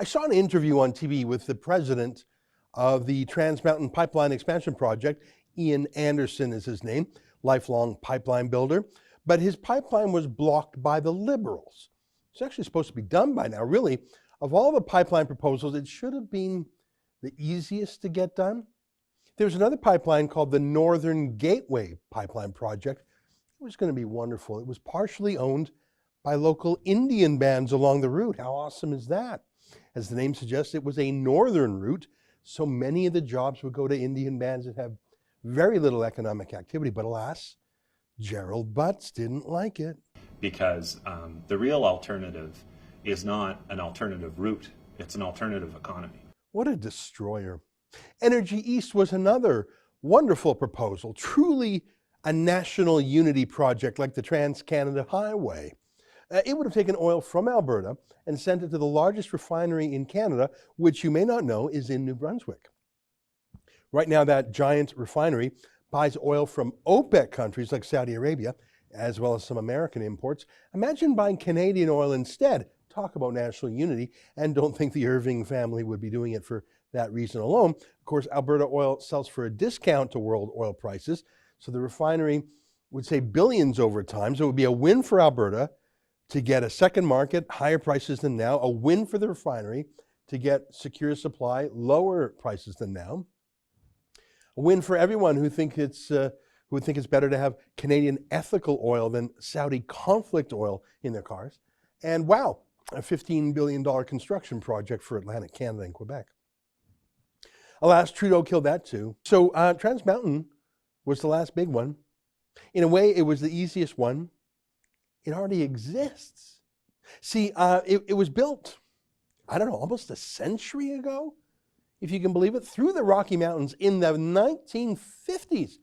I saw an interview on TV with the president of the Trans Mountain Pipeline Expansion Project. Ian Anderson is his name, lifelong pipeline builder. But his pipeline was blocked by the Liberals. It's actually supposed to be done by now. Really, of all the pipeline proposals, it should have been the easiest to get done. There's another pipeline called the Northern Gateway Pipeline Project. It was going to be wonderful. It was partially owned by local Indian bands along the route. How awesome is that? As the name suggests, it was a northern route, so many of the jobs would go to Indian bands that have very little economic activity. But alas, Gerald Butts didn't like it. Because the real alternative is not an alternative route, it's an alternative economy. What a destroyer. Energy East was another wonderful proposal, truly a national unity project like the Trans-Canada Highway. It would have taken oil from Alberta and sent it to the largest refinery in Canada, which you may not know is in New Brunswick. Right now, that giant refinery buys oil from OPEC countries like Saudi Arabia, as well as some American imports. Imagine buying Canadian oil instead. Talk about national unity, and don't think the Irving family would be doing it for that reason alone. Of course, Alberta oil sells for a discount to world oil prices, so the refinery would save billions over time. So it would be a win for Alberta to get a second market, higher prices than now, a win for the refinery to get secure supply, lower prices than now, a win for everyone who would think it's better to have Canadian ethical oil than Saudi conflict oil in their cars, and wow, a $15 billion construction project for Atlantic Canada and Quebec. Alas, Trudeau killed that too. So Trans Mountain was the last big one. In a way, it was the easiest one. It already exists. See, it was built, I don't know, almost a century ago, if you can believe it, through the Rocky Mountains in the 1950s.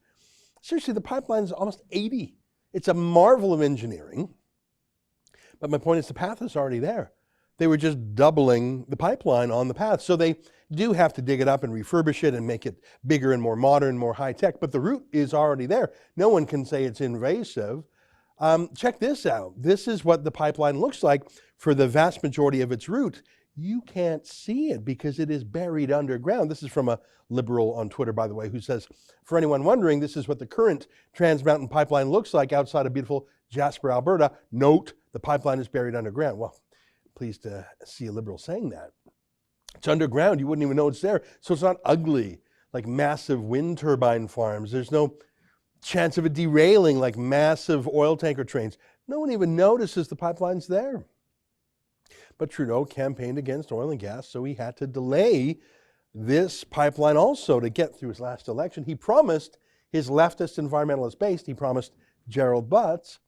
Seriously, the pipeline is almost 80. It's a marvel of engineering. But my point is the path is already there. They were just doubling the pipeline on the path. So they do have to dig it up and refurbish it and make it bigger and more modern, more high-tech. But the route is already there. No one can say it's invasive. Check this out. This is what the pipeline looks like for the vast majority of its route. You can't see it because it is buried underground. This is from a Liberal on Twitter, by the way, who says, for anyone wondering, this is what the current Trans Mountain Pipeline looks like outside of beautiful Jasper, Alberta. Note, the pipeline is buried underground. Well, pleased to see a Liberal saying that. It's underground. You wouldn't even know it's there. So it's not ugly like massive wind turbine farms. There's no chance of it derailing like massive oil tanker trains. No one even notices the pipeline's there. But Trudeau campaigned against oil and gas, so he had to delay this pipeline also to get through his last election. He promised his leftist environmentalist base, he promised Gerald Butts.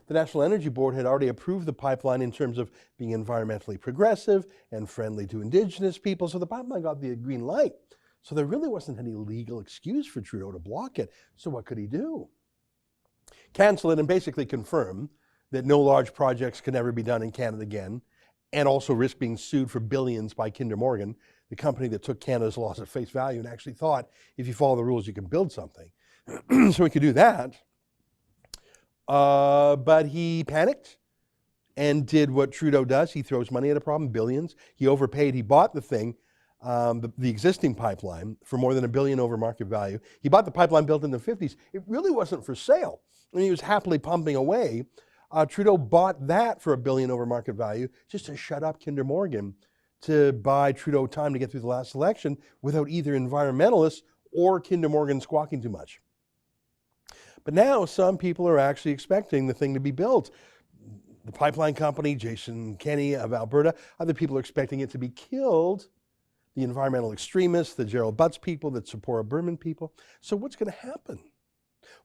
The National Energy Board had already approved the pipeline in terms of being environmentally progressive and friendly to Indigenous people, so the pipeline got the green light. So there really wasn't any legal excuse for Trudeau to block it. So what could he do? Cancel it and basically confirm that no large projects can ever be done in Canada again, and also risk being sued for billions by Kinder Morgan, the company that took Canada's laws at face value and actually thought if you follow the rules you can build something. So he could do that. But he panicked and did what Trudeau does. He throws money at a problem, billions. He overpaid. He bought the thing, the existing pipeline, for more than $1 billion over market value. He bought the pipeline built in the 50s. It really wasn't for sale. I mean, he was happily pumping away. Trudeau bought that for $1 billion over market value just to shut up Kinder Morgan, to buy Trudeau time to get through the last election without either environmentalists or Kinder Morgan squawking too much. But now some people are actually expecting the thing to be built. The pipeline company, Jason Kenney of Alberta, other people are expecting it to be killed. The environmental extremists, the Gerald Butts people, the Sephora Berman people. So what's going to happen?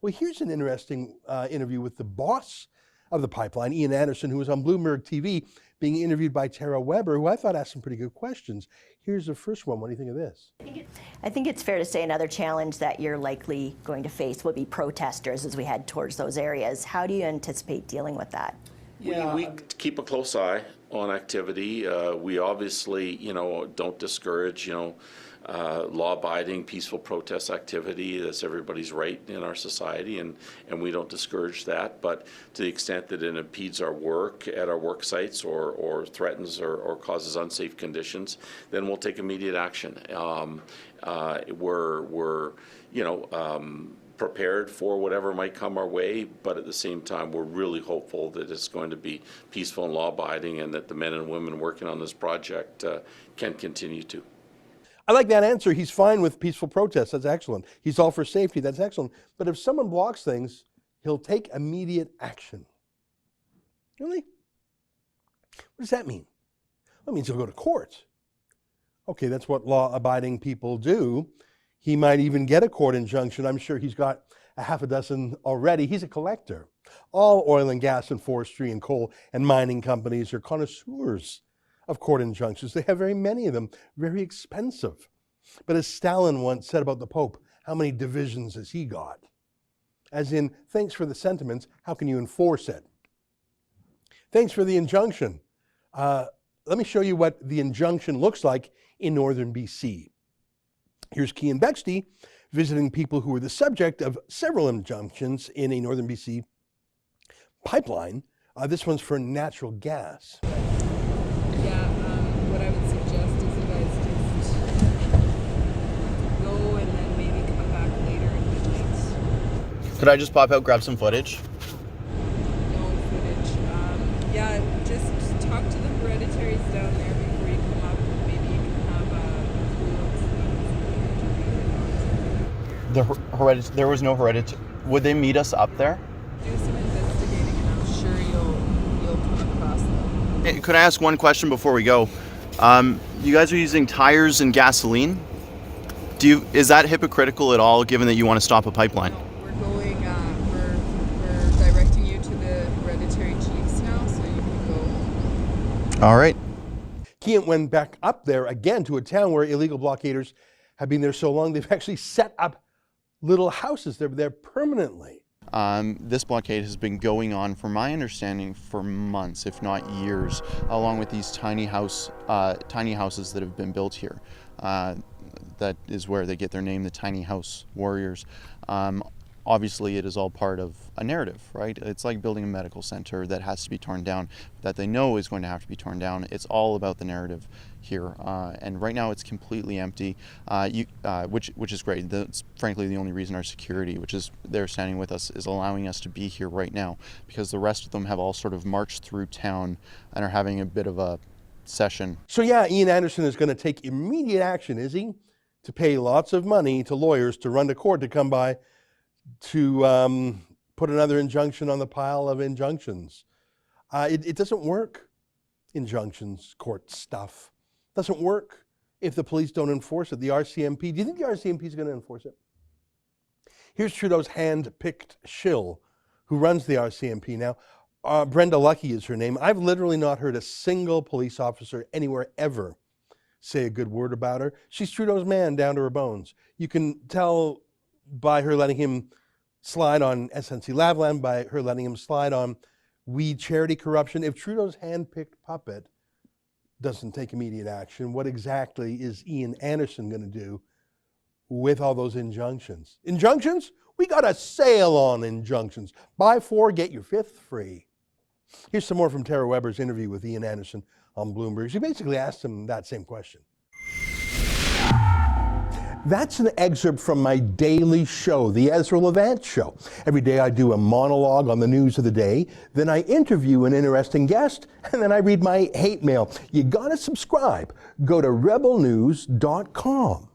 Well, here's an interesting interview with the boss of the pipeline, Ian Anderson, who was on Bloomberg TV being interviewed by Tara Weber, who I thought asked some pretty good questions. Here's the first one. What do you think of this? I think it's fair to say another challenge that you're likely going to face will be protesters as we head towards those areas. How do you anticipate dealing with that? Yeah. We keep a close eye on activity. We obviously, don't discourage, law-abiding, peaceful protest activity. That's everybody's right in our society, and we don't discourage that. But to the extent that it impedes our work at our work sites or threatens or causes unsafe conditions, then we'll take immediate action. We're prepared for whatever might come our way, but at the same time, we're really hopeful that it's going to be peaceful and law-abiding, and that the men and women working on this project can continue to. I like that answer. He's fine with peaceful protests. That's excellent. He's all for safety. That's excellent. But if someone blocks things, he'll take immediate action. Really? What does that mean? That means he'll go to court. Okay, that's what law-abiding people do. He might even get a court injunction. I'm sure he's got a half a dozen already. He's a collector. All oil and gas and forestry and coal and mining companies are connoisseurs of court injunctions. They have very many of them, very expensive. But as Stalin once said about the Pope, how many divisions has he got? As in, thanks for the sentiments, how can you enforce it? Thanks for the injunction. Let me show you what the injunction looks like in northern BC. Here's Cian Bexty visiting people who were the subject of several injunctions in a northern BC pipeline. This one's for natural gas. Yeah, what I would suggest is you guys just go and then maybe come back later in the night. Could I just pop out, grab some footage? No footage. Yeah, just talk to the hereditaries down there before you come up. Maybe you can have There was no hereditary. Would they meet us up there? do some investigating, and I'm sure you'll come across them. Hey, could I ask one question before we go? You guys are using tires and gasoline. Is that hypocritical at all, given that you want to stop a pipeline? No, we're going. We're directing you to the hereditary chiefs now, so you can go. All right. Cian went back up there again to a town where illegal blockaders have been there so long they've actually set up little houses. They're there permanently. This blockade has been going on, from my understanding, for months, if not years, along with these tiny houses that have been built here. That is where they get their name, the Tiny House Warriors. Obviously, it is all part of a narrative, right? It's like building a medical center that has to be torn down, that they know is going to have to be torn down. It's all about the narrative here. And right now it's completely empty, which is great. That's frankly the only reason our security, which is they're standing with us, is allowing us to be here right now, because the rest of them have all sort of marched through town and are having a bit of a session. So yeah, Ian Anderson is going to take immediate action, is he? To pay lots of money to lawyers to run to court to come by to put another injunction on the pile of injunctions. It doesn't work, injunctions, court stuff. Doesn't work if the police don't enforce it. The RCMP, do you think the RCMP is going to enforce it? Here's Trudeau's hand-picked shill who runs the RCMP now. Brenda Lucky is her name. I've literally not heard a single police officer anywhere ever say a good word about her. She's Trudeau's man down to her bones. You can tell by her letting him slide on SNC Lavalin, by her letting him slide on weed charity corruption. If Trudeau's hand-picked puppet doesn't take immediate action, what exactly is Ian Anderson going to do with all those injunctions? Injunctions? We got a sale on injunctions. Buy 4, get your 5th free. Here's some more from Tara Weber's interview with Ian Anderson on Bloomberg. She basically asked him that same question. That's an excerpt from my daily show, the Ezra Levant Show. Every day I do a monologue on the news of the day, then I interview an interesting guest, and then I read my hate mail. You gotta subscribe. Go to rebelnews.com.